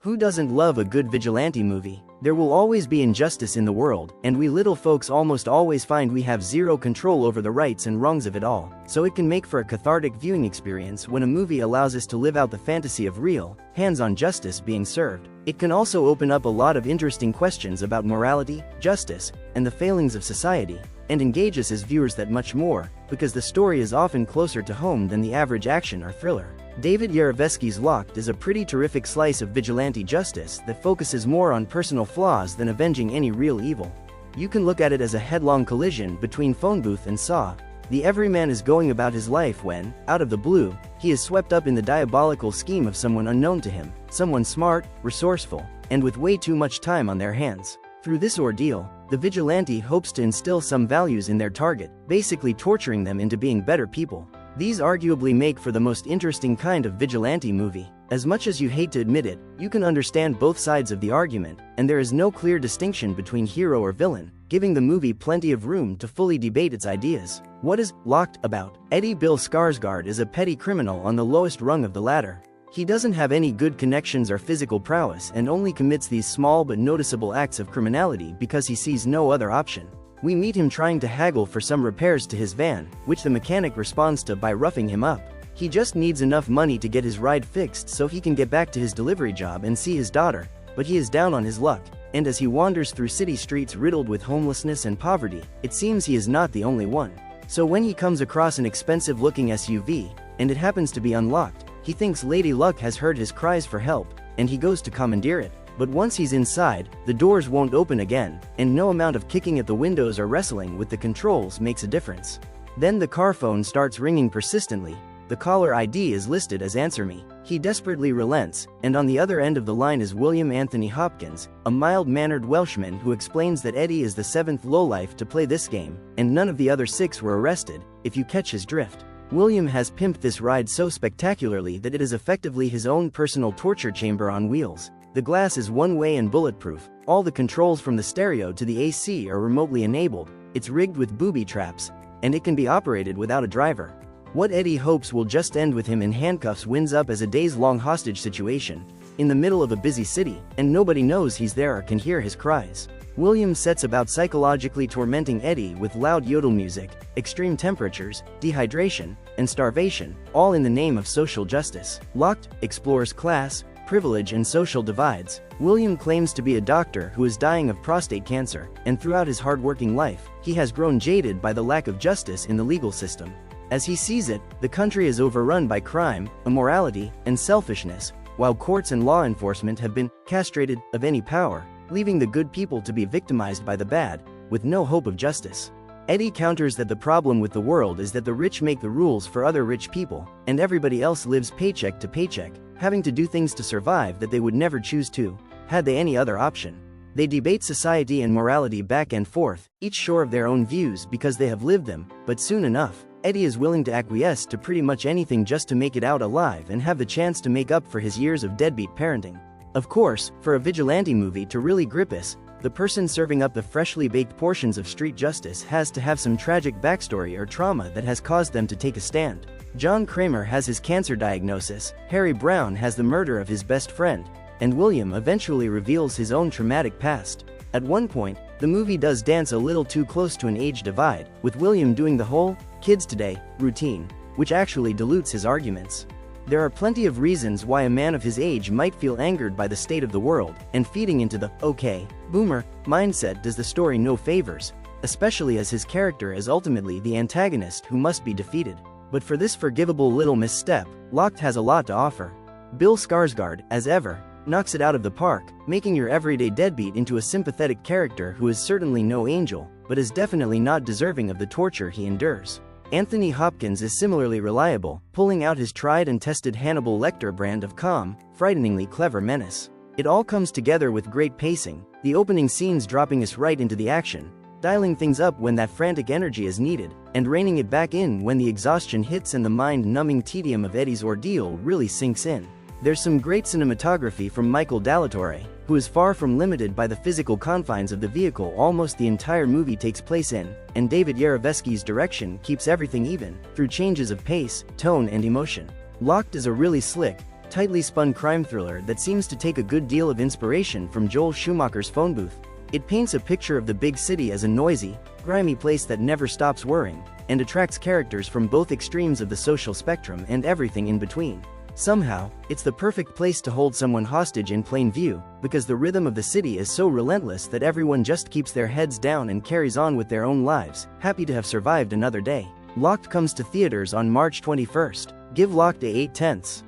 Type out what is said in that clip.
Who doesn't love a good vigilante movie? There will always be injustice in the world, and we little folks almost always find we have zero control over the rights and wrongs of it all, so it can make for a cathartic viewing experience when a movie allows us to live out the fantasy of real, hands-on justice being served. It can also open up a lot of interesting questions about morality, justice, and the failings of society, and engage us as viewers that much more, because the story is often closer to home than the average action or thriller. David Yarovesky's Locked is a pretty terrific slice of vigilante justice that focuses more on personal flaws than avenging any real evil. You can look at it as a headlong collision between Phone Booth and Saw. The everyman is going about his life when, out of the blue, he is swept up in the diabolical scheme of someone unknown to him, someone smart, resourceful, and with way too much time on their hands. Through this ordeal, the vigilante hopes to instill some values in their target, basically torturing them into being better people. These arguably make for the most interesting kind of vigilante movie. As much as you hate to admit it, you can understand both sides of the argument, and there is no clear distinction between hero or villain, giving the movie plenty of room to fully debate its ideas. What is Locked about? Eddie Bill Skarsgård is a petty criminal on the lowest rung of the ladder. He doesn't have any good connections or physical prowess and only commits these small but noticeable acts of criminality because he sees no other option. We meet him trying to haggle for some repairs to his van, which the mechanic responds to by roughing him up. He just needs enough money to get his ride fixed so he can get back to his delivery job and see his daughter, but he is down on his luck, and as he wanders through city streets riddled with homelessness and poverty, it seems he is not the only one. So when he comes across an expensive-looking SUV, and it happens to be unlocked, he thinks Lady Luck has heard his cries for help, and he goes to commandeer it. But once he's inside, the doors won't open again, and no amount of kicking at the windows or wrestling with the controls makes a difference. Then the car phone starts ringing persistently. The caller ID is listed as Answer Me. He desperately relents, and on the other end of the line is William Anthony Hopkins, a mild-mannered Welshman who explains that Eddie is the seventh lowlife to play this game, and none of the other 6 were arrested, if you catch his drift. William has pimped this ride so spectacularly that it is effectively his own personal torture chamber on wheels. The glass is one-way and bulletproof, all the controls from the stereo to the AC are remotely enabled, it's rigged with booby traps, and it can be operated without a driver. What Eddie hopes will just end with him in handcuffs winds up as a days-long hostage situation, in the middle of a busy city, and nobody knows he's there or can hear his cries. William sets about psychologically tormenting Eddie with loud yodel music, extreme temperatures, dehydration, and starvation, all in the name of social justice. Locked explores class, privilege and social divides. William claims to be a doctor who is dying of prostate cancer, and throughout his hard-working life, he has grown jaded by the lack of justice in the legal system. As he sees it, the country is overrun by crime, immorality, and selfishness, while courts and law enforcement have been castrated of any power, leaving the good people to be victimized by the bad, with no hope of justice. Eddie counters that the problem with the world is that the rich make the rules for other rich people, and everybody else lives paycheck to paycheck, having to do things to survive that they would never choose to, had they any other option. They debate society and morality back and forth, each sure of their own views because they have lived them, but soon enough, Eddie is willing to acquiesce to pretty much anything just to make it out alive and have the chance to make up for his years of deadbeat parenting. Of course, for a vigilante movie to really grip us, the person serving up the freshly baked portions of street justice has to have some tragic backstory or trauma that has caused them to take a stand. John Kramer has his cancer diagnosis, Harry Brown has the murder of his best friend, and William eventually reveals his own traumatic past. At one point, the movie does dance a little too close to an age divide, with William doing the whole "kids today" routine, which actually dilutes his arguments. There are plenty of reasons why a man of his age might feel angered by the state of the world, and feeding into the "okay, boomer" mindset does the story no favors, especially as his character is ultimately the antagonist who must be defeated. But for this forgivable little misstep, Locked has a lot to offer. Bill Skarsgård, as ever, knocks it out of the park, making your everyday deadbeat into a sympathetic character who is certainly no angel, but is definitely not deserving of the torture he endures. Anthony Hopkins is similarly reliable, pulling out his tried and tested Hannibal Lecter brand of calm, frighteningly clever menace. It all comes together with great pacing, the opening scenes dropping us right into the action, dialing things up when that frantic energy is needed, and reining it back in when the exhaustion hits and the mind-numbing tedium of Eddie's ordeal really sinks in. There's some great cinematography from Michael Dallatore, who is far from limited by the physical confines of the vehicle almost the entire movie takes place in, and David Yarovesky's direction keeps everything even, through changes of pace, tone and emotion. Locked is a really slick, tightly spun crime thriller that seems to take a good deal of inspiration from Joel Schumacher's Phone Booth. It paints a picture of the big city as a noisy, grimy place that never stops worrying, and attracts characters from both extremes of the social spectrum and everything in between. Somehow, it's the perfect place to hold someone hostage in plain view, because the rhythm of the city is so relentless that everyone just keeps their heads down and carries on with their own lives, happy to have survived another day. Locked comes to theaters on March 21st. Give Locked a 8/10.